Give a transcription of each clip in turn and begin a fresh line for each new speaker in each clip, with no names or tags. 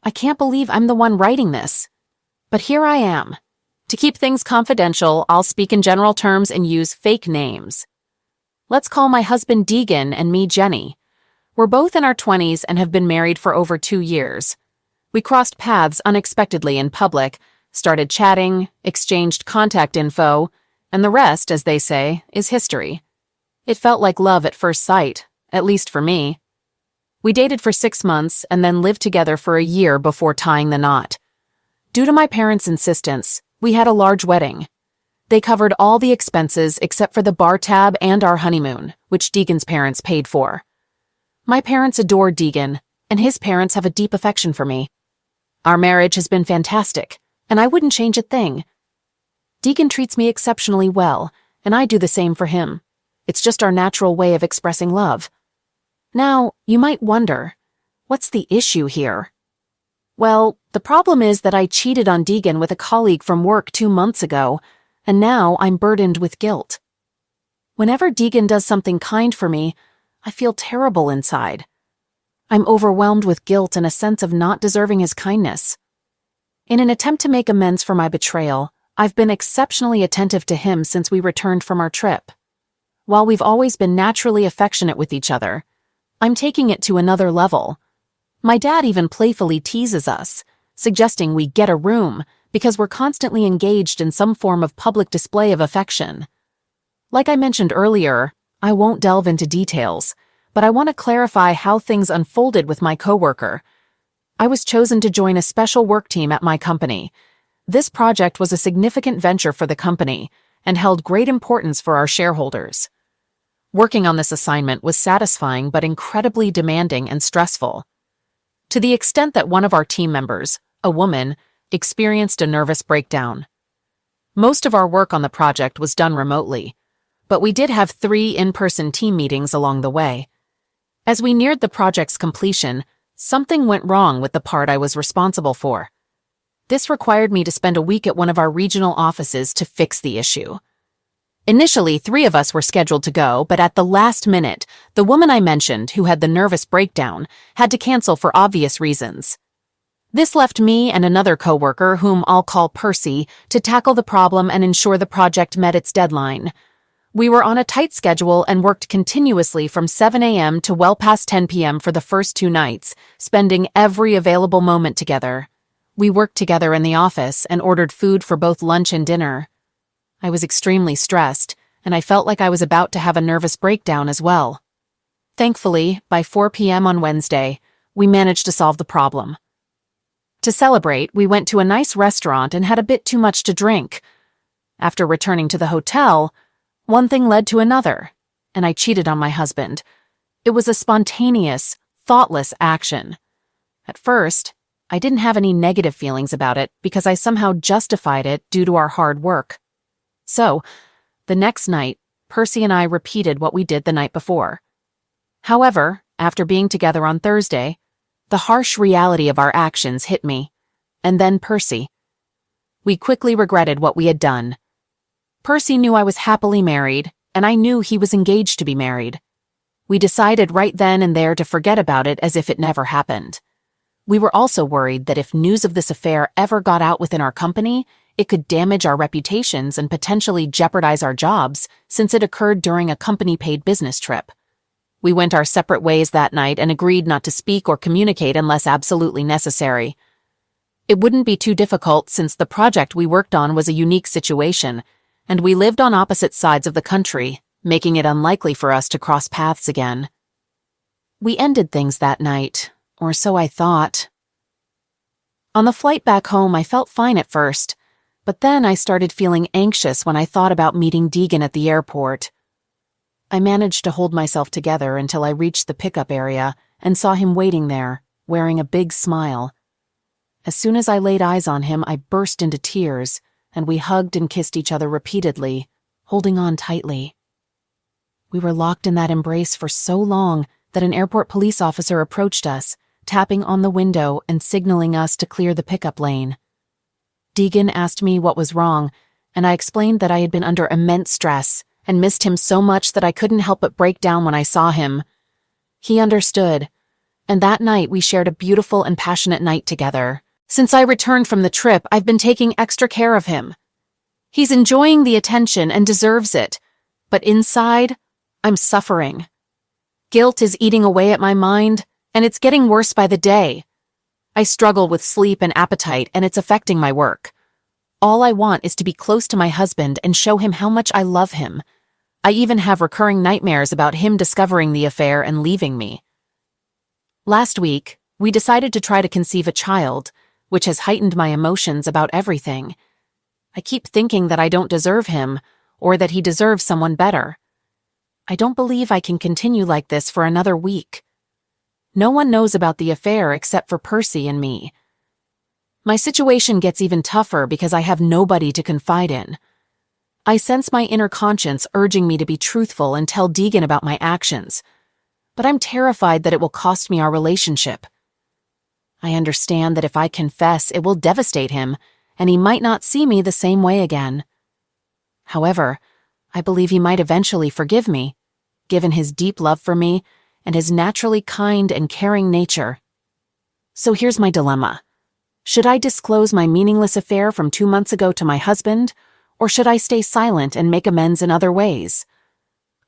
I can't believe I'm the one writing this. But here I am. To keep things confidential, I'll speak in general terms and use fake names. Let's call my husband Deegan and me Jenny. We're both in our 20s and have been married for over 2 years. We crossed paths unexpectedly in public, started chatting, exchanged contact info, and the rest, as they say, is history. It felt like love at first sight, at least for me. We dated for 6 months and then lived together for a year before tying the knot. Due to my parents' insistence, we had a large wedding. They covered all the expenses except for the bar tab and our honeymoon, which Deegan's parents paid for. My parents adore Deegan, and his parents have a deep affection for me. Our marriage has been fantastic, and I wouldn't change a thing. Deegan treats me exceptionally well, and I do the same for him. It's just our natural way of expressing love. Now, you might wonder, what's the issue here? Well, the problem is that I cheated on Deegan with a colleague from work 2 months ago, and now I'm burdened with guilt. Whenever Deegan does something kind for me, I feel terrible inside. I'm overwhelmed with guilt and a sense of not deserving his kindness. In an attempt to make amends for my betrayal, I've been exceptionally attentive to him since we returned from our trip. While we've always been naturally affectionate with each other, I'm taking it to another level. My dad even playfully teases us, suggesting we get a room because we're constantly engaged in some form of public display of affection. Like I mentioned earlier, I won't delve into details, but I want to clarify how things unfolded with my coworker. I was chosen to join a special work team at my company. This project was a significant venture for the company and held great importance for our shareholders. Working on this assignment was satisfying but incredibly demanding and stressful, to the extent that one of our team members, a woman, experienced a nervous breakdown. Most of our work on the project was done remotely, but we did have 3 in-person team meetings along the way. As we neared the project's completion, something went wrong with the part I was responsible for. This required me to spend a week at one of our regional offices to fix the issue. Initially, 3 of us were scheduled to go, but at the last minute, the woman I mentioned, who had the nervous breakdown, had to cancel for obvious reasons. This left me and another coworker, whom I'll call Percy, to tackle the problem and ensure the project met its deadline. We were on a tight schedule and worked continuously from 7 a.m. to well past 10 p.m. for the first 2 nights, spending every available moment together. We worked together in the office and ordered food for both lunch and dinner. I was extremely stressed, and I felt like I was about to have a nervous breakdown as well. Thankfully, by 4 p.m. on Wednesday, we managed to solve the problem. To celebrate, we went to a nice restaurant and had a bit too much to drink. After returning to the hotel, one thing led to another, and I cheated on my husband. It was a spontaneous, thoughtless action. At first, I didn't have any negative feelings about it because I somehow justified it due to our hard work. So, the next night, Percy and I repeated what we did the night before. However, after being together on Thursday, the harsh reality of our actions hit me, and then Percy. We quickly regretted what we had done. Percy knew I was happily married, and I knew he was engaged to be married. We decided right then and there to forget about it as if it never happened. We were also worried that if news of this affair ever got out within our company, it could damage our reputations and potentially jeopardize our jobs, since it occurred during a company-paid business trip. We went our separate ways that night and agreed not to speak or communicate unless absolutely necessary. It wouldn't be too difficult since the project we worked on was a unique situation, and we lived on opposite sides of the country, making it unlikely for us to cross paths again. We ended things that night, or so I thought. On the flight back home, I felt fine at first, but then I started feeling anxious when I thought about meeting Deegan at the airport. I managed to hold myself together until I reached the pickup area and saw him waiting there, wearing a big smile. As soon as I laid eyes on him, I burst into tears, and we hugged and kissed each other repeatedly, holding on tightly. We were locked in that embrace for so long that an airport police officer approached us, tapping on the window and signaling us to clear the pickup lane. Deegan asked me what was wrong, and I explained that I had been under immense stress and missed him so much that I couldn't help but break down when I saw him. He understood, And that night we shared a beautiful and passionate night together. Since I returned from the trip, I've been taking extra care of him. He's enjoying the attention and deserves it, but inside, I'm suffering. Guilt is eating away at my mind, and it's getting worse by the day. I struggle with sleep and appetite, and it's affecting my work. All I want is to be close to my husband and show him how much I love him. I even have recurring nightmares about him discovering the affair and leaving me. Last week, we decided to try to conceive a child, which has heightened my emotions about everything. I keep thinking that I don't deserve him, or that he deserves someone better. I don't believe I can continue like this for another week. No one knows about the affair except for Percy and me. My situation gets even tougher because I have nobody to confide in. I sense my inner conscience urging me to be truthful and tell Deegan about my actions, but I'm terrified that it will cost me our relationship. I understand that if I confess, it will devastate him, and he might not see me the same way again. However, I believe he might eventually forgive me, given his deep love for me and his naturally kind and caring nature. So here's my dilemma. Should I disclose my meaningless affair from 2 months ago to my husband, or should I stay silent and make amends in other ways?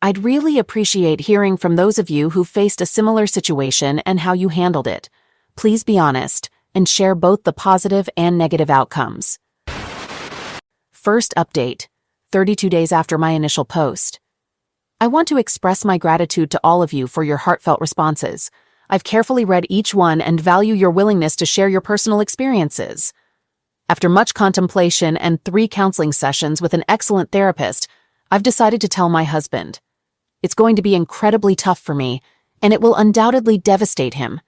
I'd really appreciate hearing from those of you who faced a similar situation and how you handled it. Please be honest and share both the positive and negative outcomes. First update, 32 days after my initial post. I want to express my gratitude to all of you for your heartfelt responses. I've carefully read each one and value your willingness to share your personal experiences. After much contemplation and 3 counseling sessions with an excellent therapist, I've decided to tell my husband. It's going to be incredibly tough for me, and it will undoubtedly devastate him.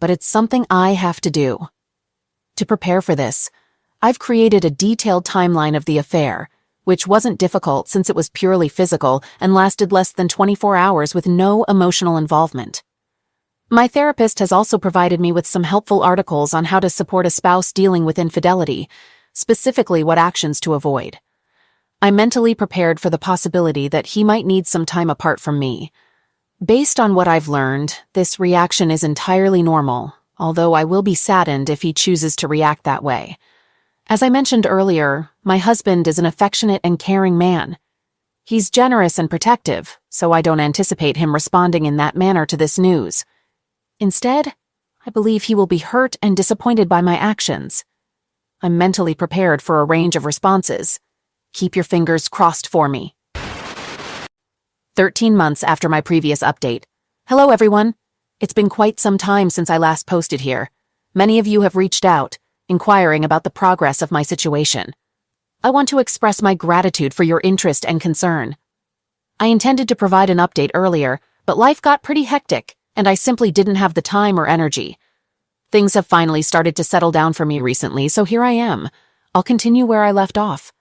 But it's something I have to do. To prepare for this, I've created a detailed timeline of the affair, which wasn't difficult since it was purely physical and lasted less than 24 hours with no emotional involvement. My therapist has also provided me with some helpful articles on how to support a spouse dealing with infidelity, specifically what actions to avoid. I mentally prepared for the possibility that he might need some time apart from me. Based on what I've learned, this reaction is entirely normal, although I will be saddened if he chooses to react that way. As I mentioned earlier, my husband is an affectionate and caring man. He's generous and protective, so I don't anticipate him responding in that manner to this news. Instead, I believe he will be hurt and disappointed by my actions. I'm mentally prepared for a range of responses. Keep your fingers crossed for me. 13 months after my previous update. Hello everyone. It's been quite some time since I last posted here. Many of you have reached out, inquiring about the progress of my situation. I want to express my gratitude for your interest and concern. I intended to provide an update earlier, but life got pretty hectic, and I simply didn't have the time or energy. Things have finally started to settle down for me recently, so here I am. I'll continue where I left off.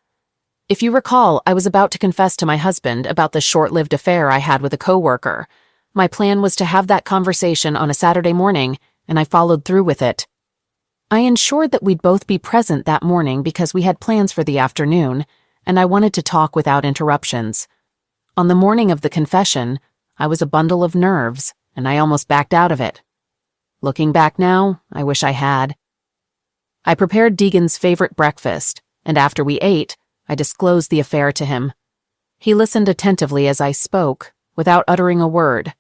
If you recall, I was about to confess to my husband about the short-lived affair I had with a coworker. My plan was to have that conversation on a Saturday morning, and I followed through with it. I ensured that we'd both be present that morning because we had plans for the afternoon, and I wanted to talk without interruptions. On the morning of the confession, I was a bundle of nerves, and I almost backed out of it. Looking back now, I wish I had. I prepared Deegan's favorite breakfast, and after we ate, I disclosed the affair to him. He listened attentively as I spoke, without uttering a word.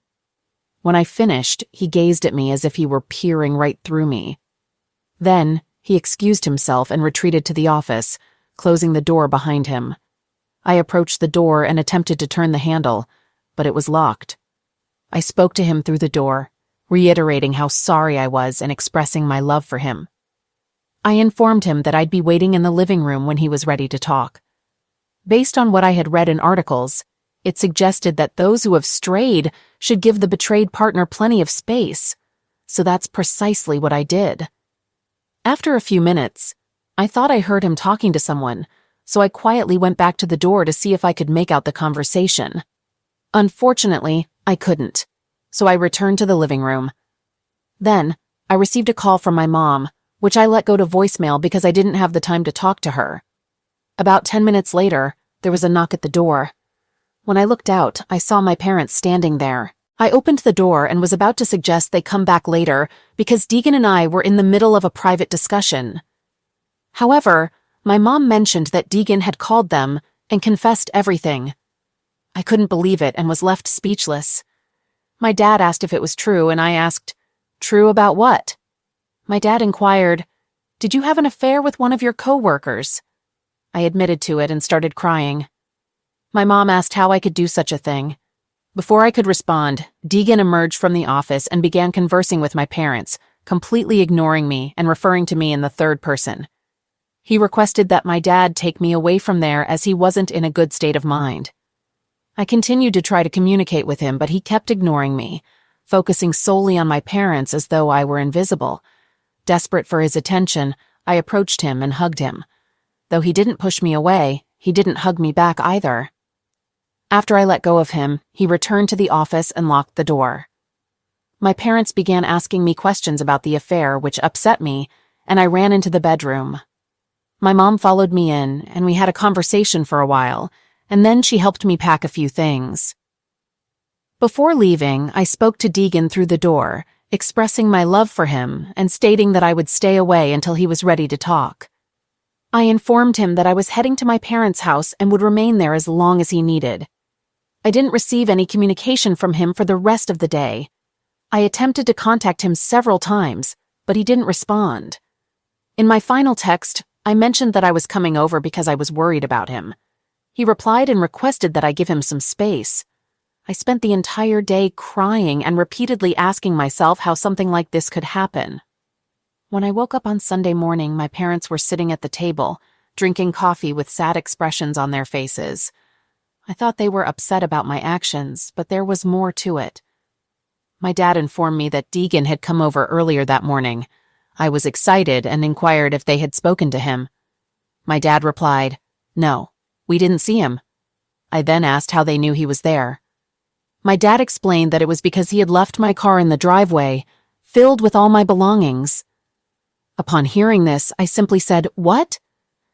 When I finished, he gazed at me as if he were peering right through me. Then, he excused himself and retreated to the office, closing the door behind him. I approached the door and attempted to turn the handle, but it was locked. I spoke to him through the door, reiterating how sorry I was and expressing my love for him. I informed him that I'd be waiting in the living room when he was ready to talk. Based on what I had read in articles, it suggested that those who have strayed should give the betrayed partner plenty of space, so that's precisely what I did. After a few minutes, I thought I heard him talking to someone, so I quietly went back to the door to see if I could make out the conversation. Unfortunately, I couldn't, so I returned to the living room. Then, I received a call from my mom, which I let go to voicemail because I didn't have the time to talk to her. About 10 minutes later, there was a knock at the door. When I looked out, I saw my parents standing there, I opened the door and was about to suggest they come back later because Deegan and I were in the middle of a private discussion. However, my mom mentioned that Deegan had called them and confessed everything. I couldn't believe it and was left speechless. My dad asked if it was true, and I asked, "True about what?" My dad inquired, "Did you have an affair with one of your co-workers?" I admitted to it and started crying. My mom asked how I could do such a thing. Before I could respond, Deegan emerged from the office and began conversing with my parents, completely ignoring me and referring to me in the third person. He requested that my dad take me away from there as he wasn't in a good state of mind. I continued to try to communicate with him, but he kept ignoring me, focusing solely on my parents as though I were invisible. Desperate for his attention, I approached him and hugged him. Though he didn't push me away, he didn't hug me back either. After I let go of him, he returned to the office and locked the door. My parents began asking me questions about the affair, which upset me, and I ran into the bedroom. My mom followed me in, and we had a conversation for a while, and then she helped me pack a few things. Before leaving, I spoke to Deegan through the door, expressing my love for him and stating that I would stay away until he was ready to talk. I informed him that I was heading to my parents' house and would remain there as long as he needed. I didn't receive any communication from him for the rest of the day. I attempted to contact him several times, but he didn't respond. In my final text, I mentioned that I was coming over because I was worried about him. He replied and requested that I give him some space. I spent the entire day crying and repeatedly asking myself how something like this could happen. When I woke up on Sunday morning, my parents were sitting at the table, drinking coffee with sad expressions on their faces. I thought they were upset about my actions, but there was more to it. My dad informed me that Deegan had come over earlier that morning. I was excited and inquired if they had spoken to him. My dad replied, "No, we didn't see him." I then asked how they knew he was there. My dad explained that it was because he had left my car in the driveway, filled with all my belongings. Upon hearing this, I simply said, "What?"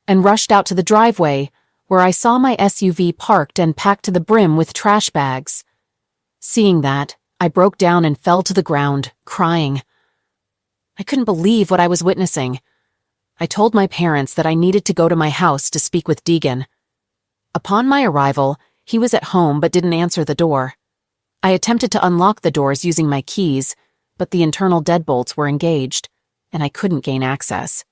and rushed out to the driveway, where I saw my SUV parked and packed to the brim with trash bags. Seeing that, I broke down and fell to the ground, crying. I couldn't believe what I was witnessing. I told my parents that I needed to go to my house to speak with Deegan. Upon my arrival, he was at home but didn't answer the door. I attempted to unlock the doors using my keys, but the internal deadbolts were engaged, and I couldn't gain access.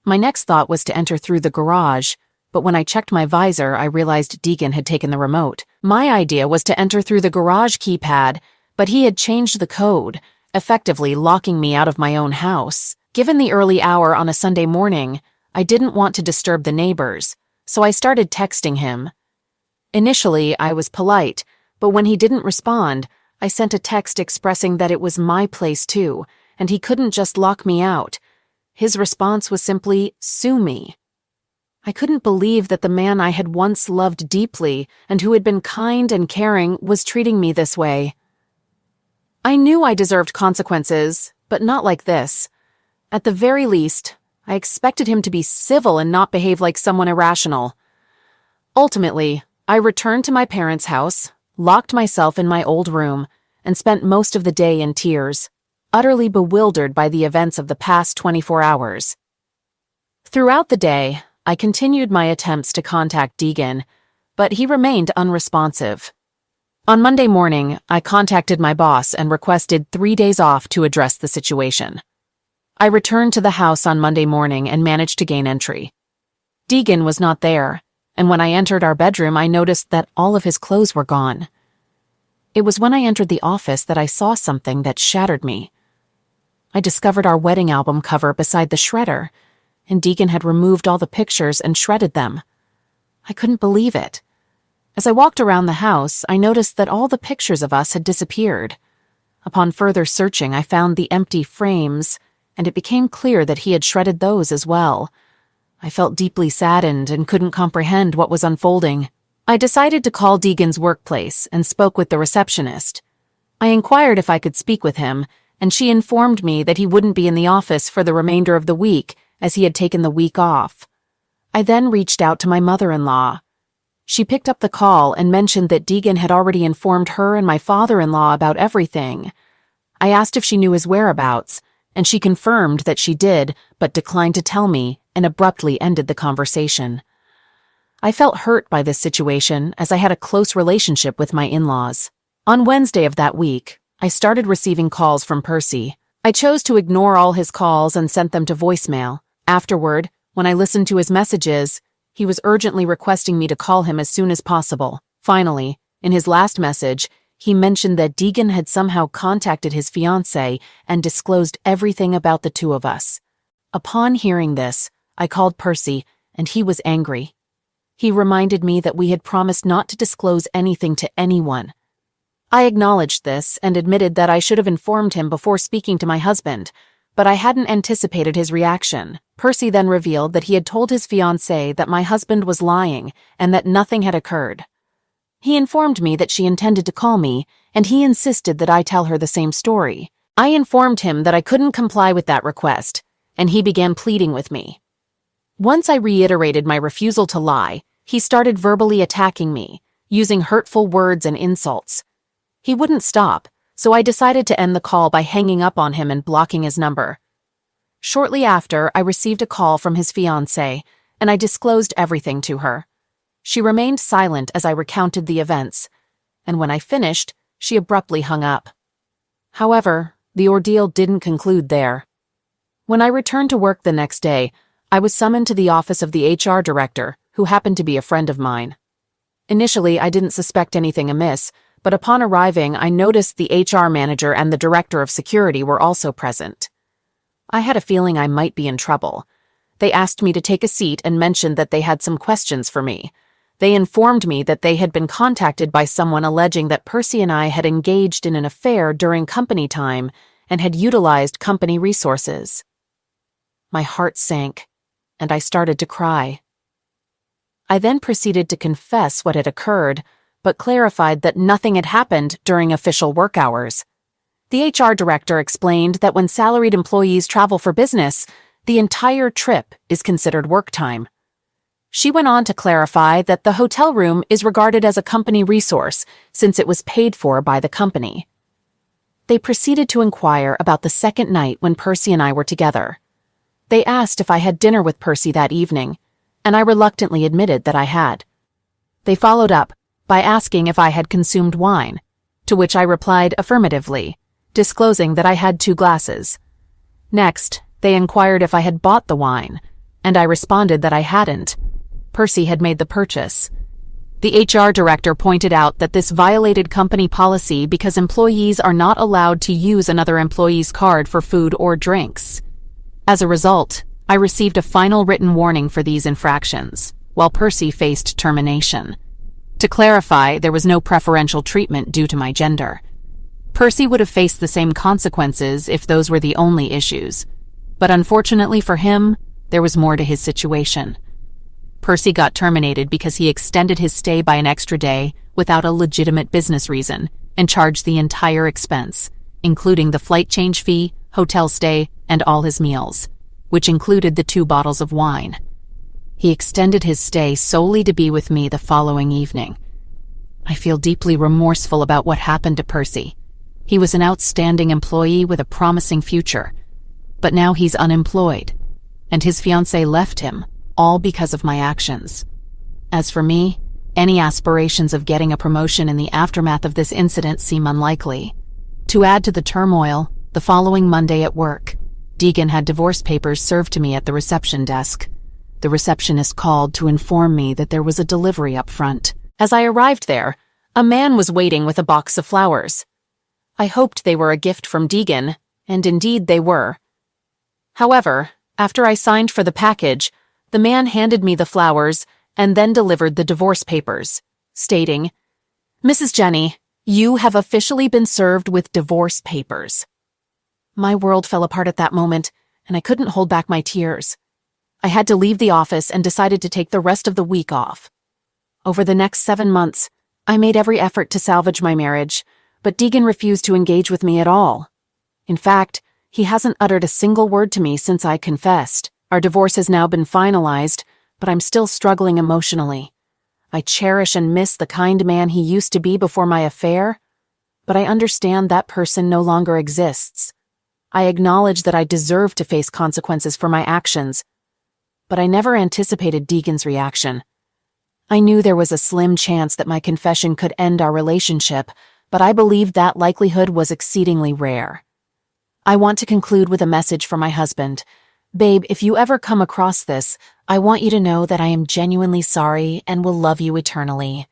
My next thought was to enter through the garage, but when I checked my visor, I realized Deegan had taken the remote. My idea was to enter through the garage keypad, but he had changed the code, effectively locking me out of my own house. Given the early hour on a Sunday morning, I didn't want to disturb the neighbors, so I started texting him. Initially, I was polite, but when he didn't respond, I sent a text expressing that it was my place too, and he couldn't just lock me out. His response was simply, "Sue me." I couldn't believe that the man I had once loved deeply and who had been kind and caring was treating me this way. I knew I deserved consequences, but not like this. At the very least, I expected him to be civil and not behave like someone irrational. Ultimately, I returned to my parents' house, locked myself in my old room, and spent most of the day in tears, utterly bewildered by the events of the past 24 hours. Throughout the day, I continued my attempts to contact Deegan, but he remained unresponsive. On Monday morning, I contacted my boss and requested 3 days off to address the situation. I returned to the house on Monday morning and managed to gain entry. Deegan was not there, and when I entered our bedroom, I noticed that all of his clothes were gone. It was when I entered the office that I saw something that shattered me. I discovered our wedding album cover beside the shredder, and Deegan had removed all the pictures and shredded them. I couldn't believe it. As I walked around the house, I noticed that all the pictures of us had disappeared. Upon further searching, I found the empty frames, and it became clear that he had shredded those as well. I felt deeply saddened and couldn't comprehend what was unfolding. I decided to call Deegan's workplace and spoke with the receptionist. I inquired if I could speak with him, and she informed me that he wouldn't be in the office for the remainder of the week, as he had taken the week off. I then reached out to my mother-in-law. She picked up the call and mentioned that Deegan had already informed her and my father-in-law about everything. I asked if she knew his whereabouts, and she confirmed that she did, but declined to tell me and abruptly ended the conversation. I felt hurt by this situation as I had a close relationship with my in-laws. On Wednesday of that week, I started receiving calls from Percy. I chose to ignore all his calls and sent them to voicemail. Afterward, when I listened to his messages, he was urgently requesting me to call him as soon as possible. Finally, in his last message, he mentioned that Deegan had somehow contacted his fiancée and disclosed everything about the two of us. Upon hearing this, I called Percy, and he was angry. He reminded me that we had promised not to disclose anything to anyone. I acknowledged this and admitted that I should have informed him before speaking to my husband, but I hadn't anticipated his reaction. Percy then revealed that he had told his fiancée that my husband was lying and that nothing had occurred. He informed me that she intended to call me, and he insisted that I tell her the same story. I informed him that I couldn't comply with that request, and he began pleading with me. Once I reiterated my refusal to lie, he started verbally attacking me, using hurtful words and insults. He wouldn't stop, so I decided to end the call by hanging up on him and blocking his number. Shortly after, I received a call from his fiancée, and I disclosed everything to her. She remained silent as I recounted the events, and when I finished, she abruptly hung up. However, the ordeal didn't conclude there. When I returned to work the next day, I was summoned to the office of the HR director, who happened to be a friend of mine. Initially, I didn't suspect anything amiss, but upon arriving, I noticed the HR manager and the director of security were also present. I had a feeling I might be in trouble. They asked me to take a seat and mentioned that they had some questions for me. They informed me that they had been contacted by someone alleging that Percy and I had engaged in an affair during company time and had utilized company resources. My heart sank, and I started to cry. I then proceeded to confess what had occurred, but clarified that nothing had happened during official work hours. The HR director explained that when salaried employees travel for business, the entire trip is considered work time. She went on to clarify that the hotel room is regarded as a company resource since it was paid for by the company. They proceeded to inquire about the second night when Percy and I were together. They asked if I had dinner with Percy that evening, and I reluctantly admitted that I had. They followed up by asking if I had consumed wine, to which I replied affirmatively, disclosing that I had 2 glasses. Next, they inquired if I had bought the wine, and I responded that I hadn't. Percy had made the purchase. The HR director pointed out that this violated company policy because employees are not allowed to use another employee's card for food or drinks. As a result, I received a final written warning for these infractions, while Percy faced termination. To clarify, there was no preferential treatment due to my gender. Percy would have faced the same consequences if those were the only issues, but unfortunately for him, there was more to his situation. Percy got terminated because he extended his stay by an extra day without a legitimate business reason and charged the entire expense, including the flight change fee, hotel stay, and all his meals, which included the 2 bottles of wine. He extended his stay solely to be with me the following evening. I feel deeply remorseful about what happened to Percy. He was an outstanding employee with a promising future, but now he's unemployed, and his fiancée left him, all because of my actions. As for me, any aspirations of getting a promotion in the aftermath of this incident seem unlikely. To add to the turmoil, the following Monday at work, Deegan had divorce papers served to me at the reception desk. The receptionist called to inform me that there was a delivery up front. As I arrived there, a man was waiting with a box of flowers. I hoped they were a gift from Deegan, and indeed they were. However, after I signed for the package, the man handed me the flowers and then delivered the divorce papers, stating, "Mrs. Jenny, you have officially been served with divorce papers." My world fell apart at that moment, and I couldn't hold back my tears. I had to leave the office and decided to take the rest of the week off. Over the next 7 months, I made every effort to salvage my marriage, but Deegan refused to engage with me at all. In fact, he hasn't uttered a single word to me since I confessed. Our divorce has now been finalized, but I'm still struggling emotionally. I cherish and miss the kind man he used to be before my affair, but I understand that person no longer exists. I acknowledge that I deserve to face consequences for my actions, but I never anticipated Deegan's reaction. I knew there was a slim chance that my confession could end our relationship, but I believed that likelihood was exceedingly rare. I want to conclude with a message for my husband. Babe, if you ever come across this, I want you to know that I am genuinely sorry and will love you eternally.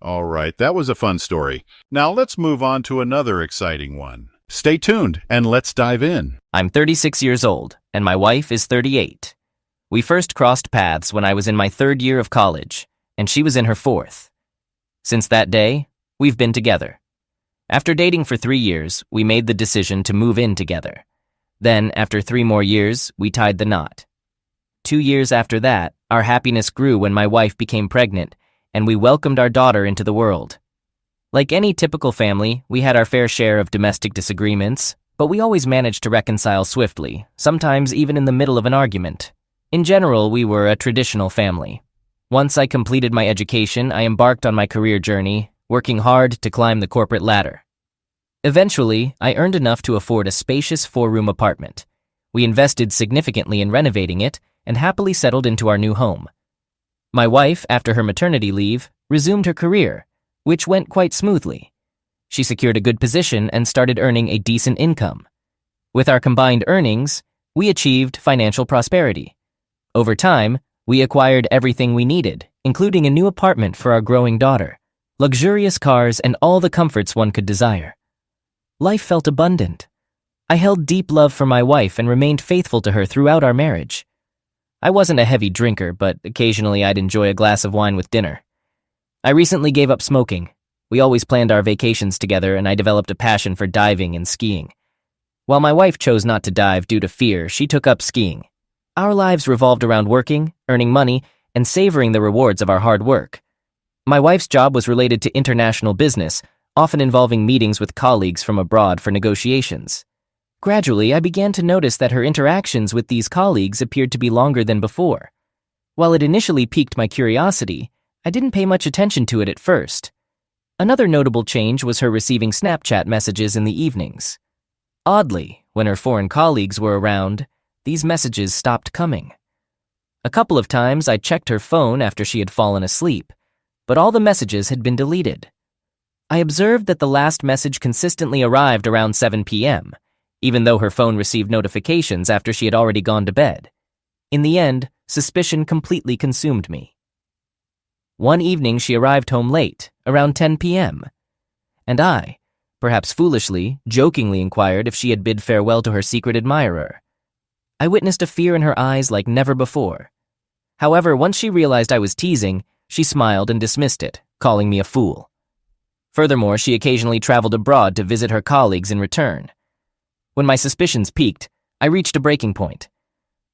All right, that was a fun story. Now let's move on to another exciting one. Stay tuned and let's dive in.
I'm 36 years old, and my wife is 38. We first crossed paths when I was in my 3rd year of college, and she was in her 4th. Since that day, we've been together. After dating for 3 years, we made the decision to move in together. Then, after 3 more years, we tied the knot. 2 years after that, our happiness grew when my wife became pregnant, and we welcomed our daughter into the world. Like any typical family, we had our fair share of domestic disagreements, but we always managed to reconcile swiftly, sometimes even in the middle of an argument. In general, we were a traditional family. Once I completed my education, I embarked on my career journey, working hard to climb the corporate ladder. Eventually, I earned enough to afford a spacious 4-room apartment. We invested significantly in renovating it and happily settled into our new home. My wife, after her maternity leave, resumed her career, which went quite smoothly. She secured a good position and started earning a decent income. With our combined earnings, we achieved financial prosperity. Over time, we acquired everything we needed, including a new apartment for our growing daughter, luxurious cars, and all the comforts one could desire. Life felt abundant. I held deep love for my wife and remained faithful to her throughout our marriage. I wasn't a heavy drinker, but occasionally I'd enjoy a glass of wine with dinner. I recently gave up smoking. We always planned our vacations together, and I developed a passion for diving and skiing. While my wife chose not to dive due to fear, she took up skiing. Our lives revolved around working, earning money, and savoring the rewards of our hard work. My wife's job was related to international business, often involving meetings with colleagues from abroad for negotiations. Gradually, I began to notice that her interactions with these colleagues appeared to be longer than before. While it initially piqued my curiosity, I didn't pay much attention to it at first. Another notable change was her receiving Snapchat messages in the evenings. Oddly, when her foreign colleagues were around, these messages stopped coming. A couple of times I checked her phone after she had fallen asleep, but all the messages had been deleted. I observed that the last message consistently arrived around 7 p.m., even though her phone received notifications after she had already gone to bed. In the end, suspicion completely consumed me. One evening she arrived home late, around 10 p.m., and I, perhaps foolishly, jokingly inquired if she had bid farewell to her secret admirer. I witnessed a fear in her eyes like never before. However, once she realized I was teasing, she smiled and dismissed it, calling me a fool. Furthermore, she occasionally traveled abroad to visit her colleagues in return. When my suspicions peaked, I reached a breaking point.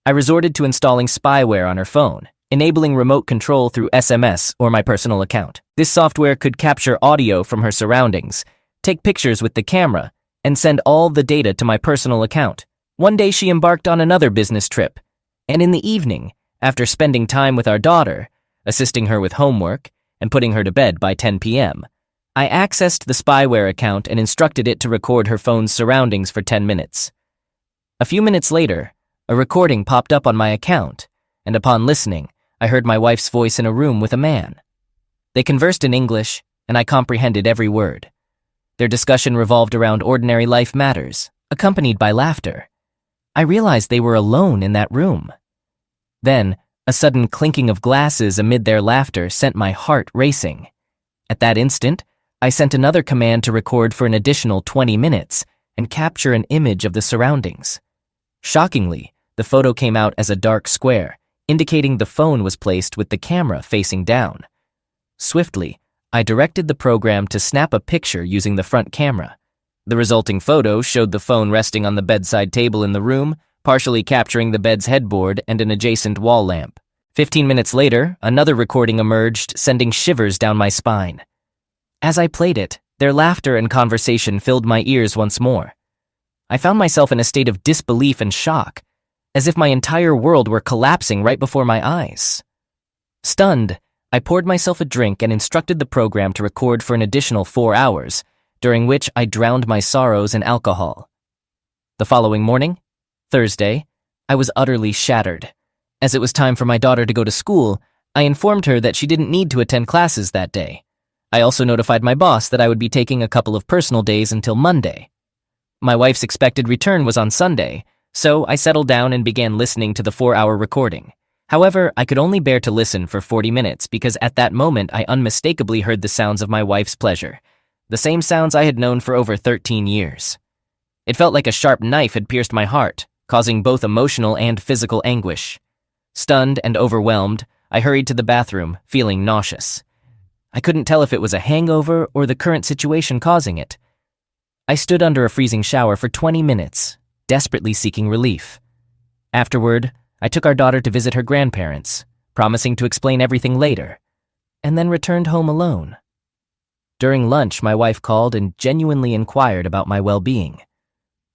I resorted to installing spyware on her phone, enabling remote control through SMS or my personal account. This software could capture audio from her surroundings, take pictures with the camera, and send all the data to my personal account. One day she embarked on another business trip, and in the evening, after spending time with our daughter, assisting her with homework, and putting her to bed by 10 p.m., I accessed the spyware account and instructed it to record her phone's surroundings for 10 minutes. A few minutes later, a recording popped up on my account, and upon listening, I heard my wife's voice in a room with a man. They conversed in English, and I comprehended every word. Their discussion revolved around ordinary life matters, accompanied by laughter. I realized they were alone in that room. Then, a sudden clinking of glasses amid their laughter sent my heart racing. At that instant, I sent another command to record for an additional 20 minutes and capture an image of the surroundings. Shockingly, the photo came out as a dark square, indicating the phone was placed with the camera facing down. Swiftly, I directed the program to snap a picture using the front camera. The resulting photo showed the phone resting on the bedside table in the room, partially capturing the bed's headboard and an adjacent wall lamp. 15 minutes later, another recording emerged, sending shivers down my spine. As I played it, their laughter and conversation filled my ears once more. I found myself in a state of disbelief and shock, as if my entire world were collapsing right before my eyes. Stunned, I poured myself a drink and instructed the program to record for an additional 4 hours, during which I drowned my sorrows in alcohol. The following morning, Thursday, I was utterly shattered. As it was time for my daughter to go to school, I informed her that she didn't need to attend classes that day. I also notified my boss that I would be taking a couple of personal days until Monday. My wife's expected return was on Sunday, so I settled down and began listening to the 4-hour recording. However, I could only bear to listen for 40 minutes because at that moment I unmistakably heard the sounds of my wife's pleasure, the same sounds I had known for over 13 years. It felt like a sharp knife had pierced my heart, causing both emotional and physical anguish. Stunned and overwhelmed, I hurried to the bathroom, feeling nauseous. I couldn't tell if it was a hangover or the current situation causing it. I stood under a freezing shower for 20 minutes, desperately seeking relief. Afterward, I took our daughter to visit her grandparents, promising to explain everything later, and then returned home alone. During lunch, my wife called and genuinely inquired about my well-being.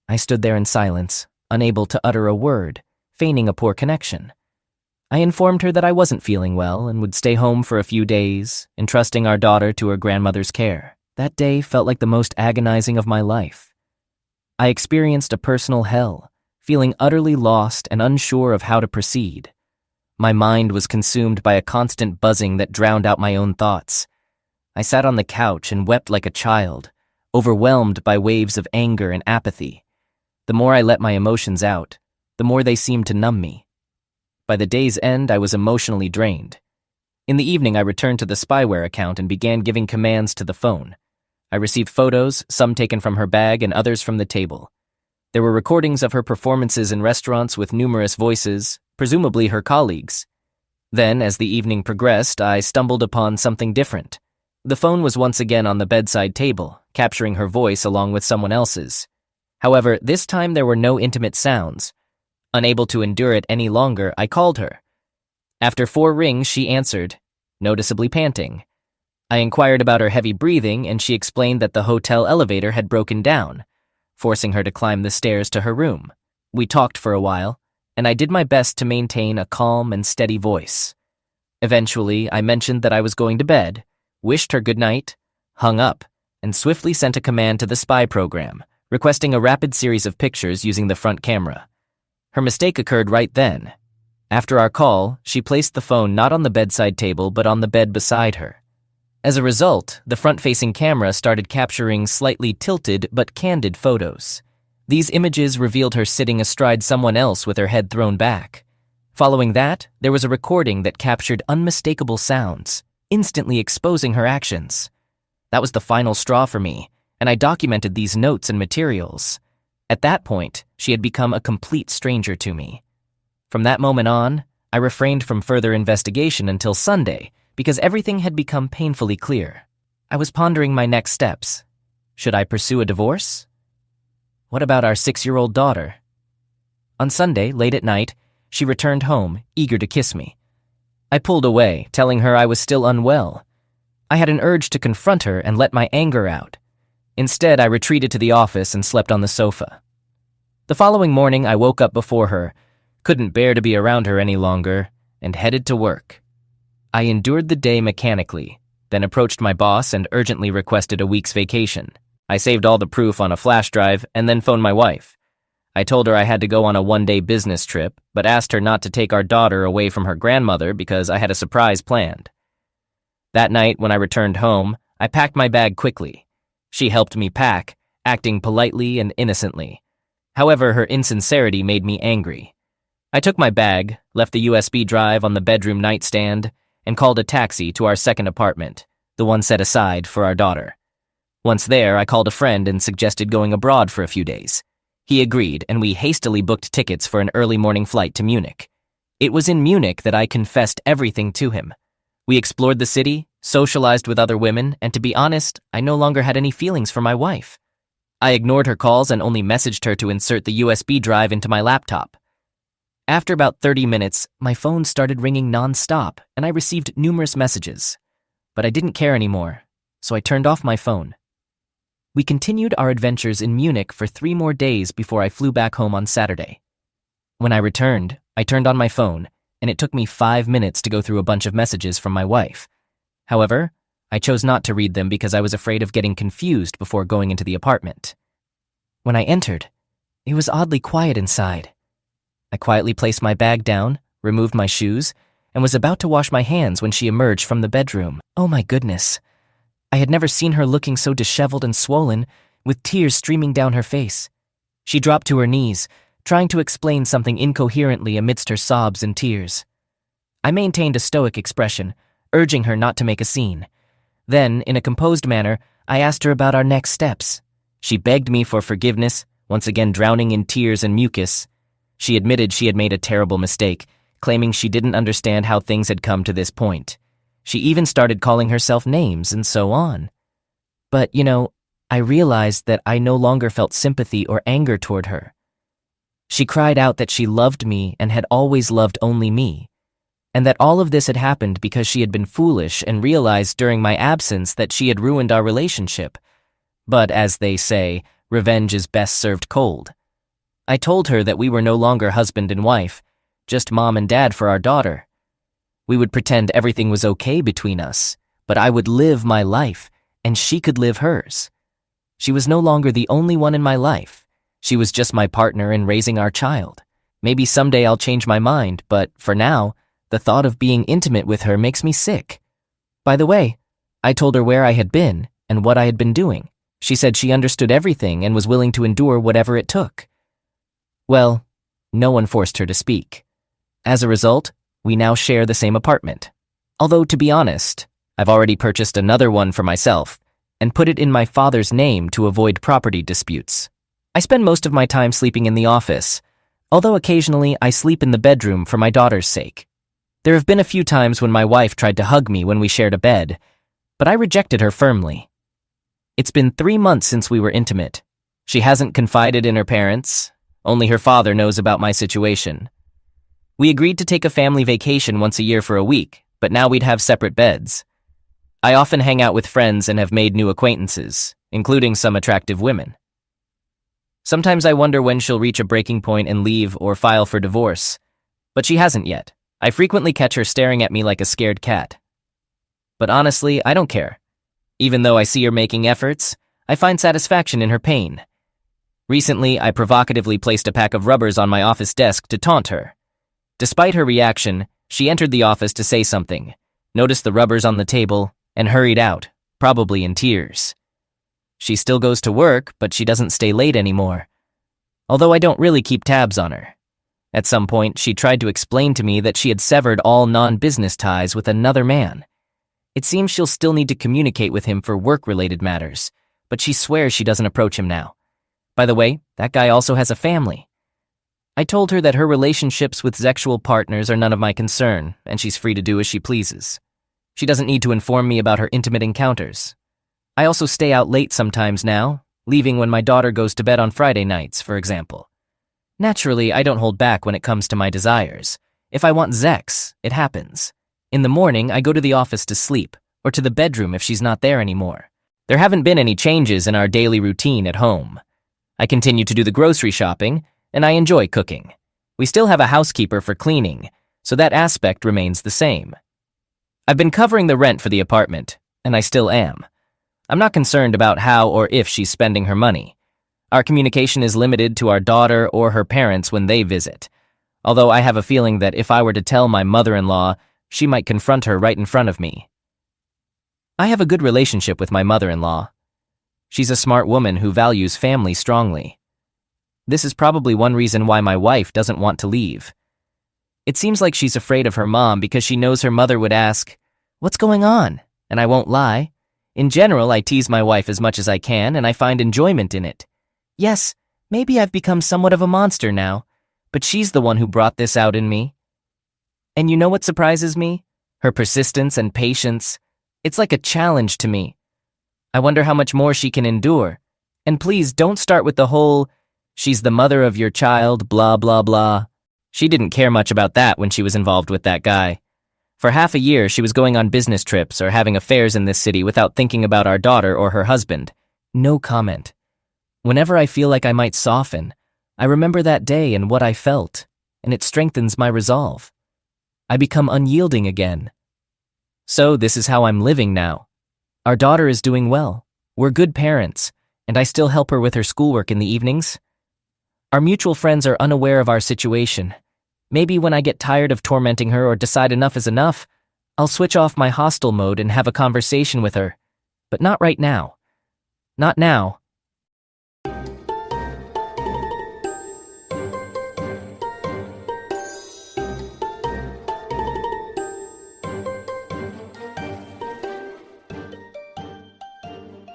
I stood there in silence, unable to utter a word, feigning a poor connection. I informed her that I wasn't feeling well and would stay home for a few days, entrusting our daughter to her grandmother's care. That day felt like the most agonizing of my life. I experienced a personal hell, feeling utterly lost and unsure of how to proceed. My mind was consumed by a constant buzzing that drowned out my own thoughts. I sat on the couch and wept like a child, overwhelmed by waves of anger and apathy. The more I let my emotions out, the more they seemed to numb me. By the day's end, I was emotionally drained. In the evening, I returned to the spyware account and began giving commands to the phone. I received photos, some taken from her bag and others from the table. There were recordings of her performances in restaurants with numerous voices, presumably her colleagues. Then, as the evening progressed, I stumbled upon something different. The phone was once again on the bedside table, capturing her voice along with someone else's. However, this time there were no intimate sounds. Unable to endure it any longer, I called her. After 4 rings, she answered, noticeably panting. I inquired about her heavy breathing, and she explained that the hotel elevator had broken down, forcing her to climb the stairs to her room. We talked for a while, and I did my best to maintain a calm and steady voice. Eventually, I mentioned that I was going to bed, wished her good night, hung up, and swiftly sent a command to the spy program, requesting a rapid series of pictures using the front camera. Her mistake occurred right then. After our call, she placed the phone not on the bedside table but on the bed beside her. As a result, the front-facing camera started capturing slightly tilted but candid photos. These images revealed her sitting astride someone else with her head thrown back. Following that, there was a recording that captured unmistakable sounds, instantly exposing her actions. That was the final straw for me, and I documented these notes and materials. At that point, she had become a complete stranger to me. From that moment on, I refrained from further investigation until Sunday because everything had become painfully clear. I was pondering my next steps. Should I pursue a divorce? What about our 6-year-old daughter? On Sunday, late at night, she returned home, eager to kiss me. I pulled away, telling her I was still unwell. I had an urge to confront her and let my anger out. Instead, I retreated to the office and slept on the sofa. The following morning, I woke up before her, couldn't bear to be around her any longer, and headed to work. I endured the day mechanically, then approached my boss and urgently requested a week's vacation. I saved all the proof on a flash drive and then phoned my wife. I told her I had to go on a 1-day business trip, but asked her not to take our daughter away from her grandmother because I had a surprise planned. That night, when I returned home, I packed my bag quickly. She helped me pack, acting politely and innocently. However, her insincerity made me angry. I took my bag, left the USB drive on the bedroom nightstand, and called a taxi to our second apartment, the one set aside for our daughter. Once there, I called a friend and suggested going abroad for a few days. He agreed, and we hastily booked tickets for an early morning flight to Munich. It was in Munich that I confessed everything to him. We explored the city, socialized with other women, and to be honest, I no longer had any feelings for my wife. I ignored her calls and only messaged her to insert the USB drive into my laptop. After about 30 minutes, my phone started ringing non-stop, and I received numerous messages. But I didn't care anymore, so I turned off my phone. We continued our adventures in Munich for 3 more days before I flew back home on Saturday. When I returned, I turned on my phone, and it took me 5 minutes to go through a bunch of messages from my wife. However, I chose not to read them because I was afraid of getting confused before going into the apartment. When I entered, it was oddly quiet inside. I quietly placed my bag down, removed my shoes, and was about to wash my hands when she emerged from the bedroom. Oh my goodness. I had never seen her looking so disheveled and swollen, with tears streaming down her face. She dropped to her knees, trying to explain something incoherently amidst her sobs and tears. I maintained a stoic expression, urging her not to make a scene. Then, in a composed manner, I asked her about our next steps. She begged me for forgiveness, once again drowning in tears and mucus. She admitted she had made a terrible mistake, claiming she didn't understand how things had come to this point. She even started calling herself names and so on. But, I realized that I no longer felt sympathy or anger toward her. She cried out that she loved me and had always loved only me, and that all of this had happened because she had been foolish and realized during my absence that she had ruined our relationship. But as they say, revenge is best served cold. I told her that we were no longer husband and wife, just mom and dad for our daughter. We would pretend everything was okay between us, but I would live my life, and she could live hers. She was no longer the only one in my life. She was just my partner in raising our child. Maybe someday I'll change my mind, but for now, the thought of being intimate with her makes me sick. By the way, I told her where I had been and what I had been doing. She said she understood everything and was willing to endure whatever it took. Well, no one forced her to speak. As a result, we now share the same apartment. Although, to be honest, I've already purchased another one for myself and put it in my father's name to avoid property disputes. I spend most of my time sleeping in the office, although occasionally I sleep in the bedroom for my daughter's sake. There have been a few times when my wife tried to hug me when we shared a bed, but I rejected her firmly. It's been 3 months since we were intimate. She hasn't confided in her parents. Only her father knows about my situation. We agreed to take a family vacation once a year for a week, but now we'd have separate beds. I often hang out with friends and have made new acquaintances, including some attractive women. Sometimes I wonder when she'll reach a breaking point and leave or file for divorce, but she hasn't yet. I frequently catch her staring at me like a scared cat. But honestly, I don't care. Even though I see her making efforts, I find satisfaction in her pain. Recently, I provocatively placed a pack of rubbers on my office desk to taunt her. Despite her reaction, she entered the office to say something, noticed the rubbers on the table, and hurried out, probably in tears. She still goes to work, but she doesn't stay late anymore. Although I don't really keep tabs on her. At some point, she tried to explain to me that she had severed all non-business ties with another man. It seems she'll still need to communicate with him for work-related matters, but she swears she doesn't approach him now. By the way, that guy also has a family. I told her that her relationships with sexual partners are none of my concern, and she's free to do as she pleases. She doesn't need to inform me about her intimate encounters. I also stay out late sometimes now, leaving when my daughter goes to bed on Friday nights, for example. Naturally, I don't hold back when it comes to my desires. If I want sex, it happens. In the morning, I go to the office to sleep, or to the bedroom if she's not there anymore. There haven't been any changes in our daily routine at home. I continue to do the grocery shopping, and I enjoy cooking. We still have a housekeeper for cleaning, so that aspect remains the same. I've been covering the rent for the apartment, and I still am. I'm not concerned about how or if she's spending her money. Our communication is limited to our daughter or her parents when they visit, although I have a feeling that if I were to tell my mother-in-law, she might confront her right in front of me. I have a good relationship with my mother-in-law. She's a smart woman who values family strongly. This is probably one reason why my wife doesn't want to leave. It seems like she's afraid of her mom because she knows her mother would ask, "What's going on?" And I won't lie. In general, I tease my wife as much as I can, and I find enjoyment in it. Yes, maybe I've become somewhat of a monster now, but she's the one who brought this out in me. And you know what surprises me? Her persistence and patience. It's like a challenge to me. I wonder how much more she can endure. And please don't start with the whole, "she's the mother of your child, blah, blah, blah." She didn't care much about that when she was involved with that guy. For half a year, she was going on business trips or having affairs in this city without thinking about our daughter or her husband. No comment. Whenever I feel like I might soften, I remember that day and what I felt, and it strengthens my resolve. I become unyielding again. So this is how I'm living now. Our daughter is doing well. We're good parents, and I still help her with her schoolwork in the evenings. Our mutual friends are unaware of our situation. Maybe when I get tired of tormenting her or decide enough is enough, I'll switch off my hostile mode and have a conversation with her. But not right now. Not now.